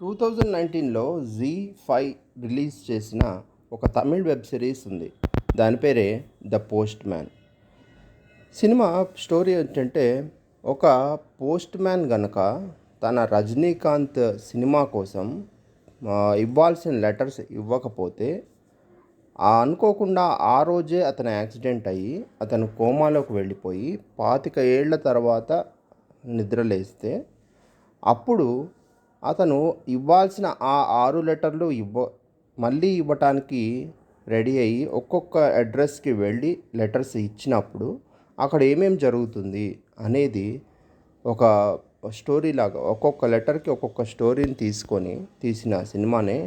2019లో జీ5 release చేసిన ఒక Tamil web series ఉంది. దాని పేరే the post man. Cinema story ఏంటంటే, ఒక పోస్ట్ మ్యాన్ గనక తన రజనీకాంత్ సినిమా కోసం ఇవ్వాల్సిన లెటర్స్ ఇవ్వకపోతే, అనుకోకుండా ఆ రోజే అతను యాక్సిడెంట్ అయ్యి అతను కోమాలోకి వెళ్ళిపోయి 25 ఏళ్ల తర్వాత నిద్రలేస్తే, అప్పుడు అతను ఇవ్వాల్సిన ఆ 6 లెటర్లు మళ్ళీ ఇవ్వటానికి రెడీ అయ్యి ఒక్కొక్క అడ్రస్కి వెళ్ళి లెటర్స్ ఇచ్చినప్పుడు అక్కడ ఏమేమి జరుగుతుంది అనేది ఒక స్టోరీ లాగా, ఒక్కొక్క లెటర్కి ఒక్కొక్క స్టోరీని తీసుకొని తీసిన సినిమానే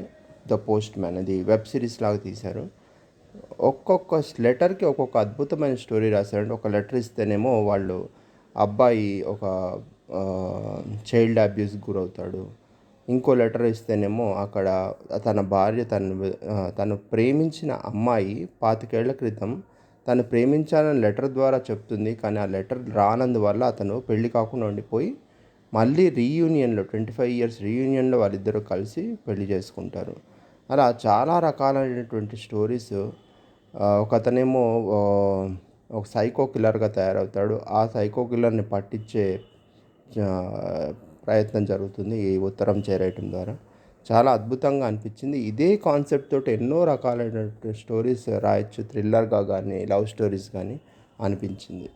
ద పోస్ట్ మ్యాన్. అది వెబ్ సిరీస్ లాగా తీశారు. ఒక్కొక్క లెటర్కి ఒక్కొక్క అద్భుతమైన స్టోరీ రాశారండి. ఒక లెటర్ ఇస్తేనేమో వాళ్ళు అబ్బాయి ఒక చైల్డ్ అబ్యూస్కి గురవుతాడు. ఇంకో లెటర్ ఇస్తేనేమో అక్కడ తన భార్య తను ప్రేమించిన అమ్మాయి 25 ఏళ్ల క్రితం తను ప్రేమించాలని లెటర్ ద్వారా చెప్తుంది. కానీ ఆ లెటర్ రానందువల్ల అతను పెళ్లి కాకుండా ఉండిపోయి మళ్ళీ రీయూనియన్లో 25 ఇయర్స్ రీయూనియన్లో వాళ్ళిద్దరూ కలిసి పెళ్లి చేసుకుంటారు. అలా చాలా రకాలైనటువంటి స్టోరీస్. ఒకతనేమో ఒక సైకో కిల్లర్గా తయారవుతాడు. ఆ సైకో కిల్లర్ని పట్టించే ప్రయత్నం జరుగుతుంది ఈ ఉత్తరం చేరేయటం ద్వారా. చాలా అద్భుతంగా అనిపించింది. ఇదే కాన్సెప్ట్ తోటి ఎన్నో రకాలైనటువంటి స్టోరీస్ రాయొచ్చు, థ్రిల్లర్గా కానీ లవ్ స్టోరీస్ కానీ అనిపించింది.